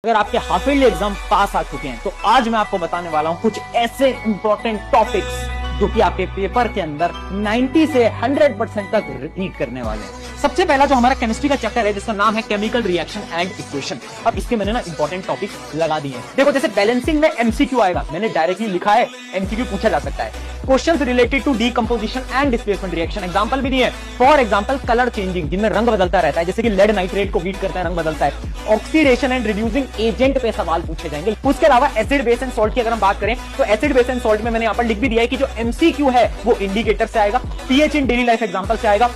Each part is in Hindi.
अगर आपके हाफ ईयरली एग्जाम पास आ चुके हैं तो आज मैं आपको बताने वाला हूं कुछ ऐसे इंपॉर्टेंट टॉपिक्स जो कि आपके पेपर के अंदर 90 से 100% तक रिपीट करने वाले हैं। सबसे पहला जो हमारा केमिस्ट्री का चैप्टर है जिसका नाम है केमिकल रिएक्शन एंड इक्वेशन। अब इसके मैंने ना इंपॉर्टेंट टॉपिक्स लगा दिए हैं। देखो जैसे बैलेंसिंग में एमसीक्यू आएगा, मैंने डायरेक्टली लिखा है, एमसीक्यू पूछा जा सकता है। Questions related to decomposition and displacement reaction, example भी दिए हैं। फॉर एग्जांपल कलर चेंजिंग, जिनमें रंग बदलता रहता है, जैसे कि लेड नाइट्रेट को हीट करता है, रंग बदलता है। ऑक्सीडेशन एंड रिड्यूसिंग एजेंट पे सवाल पूछे जाएंगे। उसके अलावा एसिड बेस एंड सॉल्ट की अगर हम बात करें तो एसिड बेस एंड सॉल्ट में मैंने यहां पर लिख भी दिया है कि जो एमसीक्यू है वो इंडिकेटर से आएगा, pH in daily life example से आएगा।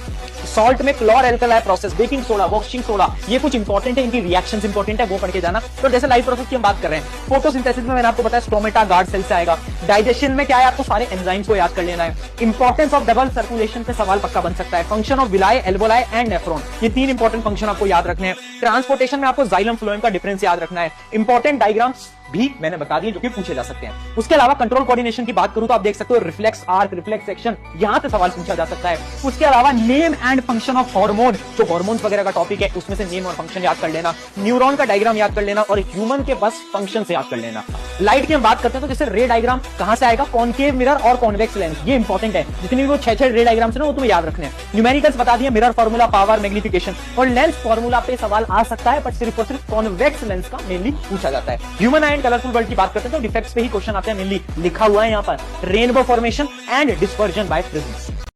सॉल्ट में chlor alkali process, baking soda, washing soda, ये कुछ इंपॉर्टेंट है, इनकी रिएक्शंस इंपॉर्टेंट है, वो पढ़ के जाना। तो जैसे लाइफ प्रोसेस की हम बात कर रहे हैं, फोटोसिंथेसिस में मैंने आपको बताया स्टोमेटा गार्ड सेल से आएगा। डाइजेशन में क्या है, आपको सारे एंजाइम्स को याद कर लेना है। इंपॉर्टेंस ऑफ डबल सर्कुलेशन पे सवाल पक्का बन सकता है। Function of villi, alveoli and nephron, ये तीन इंपॉर्टेंट फंक्शन आपको याद रखने हैं। ट्रांसपोर्टेशन में आपको जाइलम फ्लोएम का डिफरेंस याद रखना है। इंपॉर्टेंट डायग्राम्स भी मैंने बता दिए जो कि पूछे जा सकते हैं। उसके अलावा कंट्रोल कोऑर्डिनेशन की बात करूं तो आप देख सकते हो रिफ्लेक्स आर्क, रिफ्लेक्स सेक्शन, यहां से सवाल पूछा जा सकता है। उसके अलावा name and function of hormone, जो हार्मोन्स वगैरह का टॉपिक है उसमें से नेम और फंक्शन याद कर लेना। न्यूरॉन का डायग्राम याद कर लेना और ह्यूमन के बस फंक्शन से याद कर लेना। लाइट की हम बात करते हैं तो जैसे रे डायग्राम कहां से आएगा, कॉनकेव मिरर और कॉन्वेक्स लेंस, ये इंपॉर्टेंट है। जितनी भी वो 6 रे डायग्राम्स है ना वो तुम्हें याद रखने हैं। न्यूमेरिकल्स बता दिए, मिरर फार्मूला, पावर, मैग्निफिकेशन और लेंस फार्मूला पे सवाल आ सकता है, पर सिर्फ और सिर्फ कॉन्वेक्स लेंस का मेनली पूछा जाता है। Human I and colourful world की बात करते हैं तो डिफेक्ट्स पे ही क्वेश्चन आते हैं, मेनली लिखा हुआ है यहां पर rainbow formation and dispersion by prism.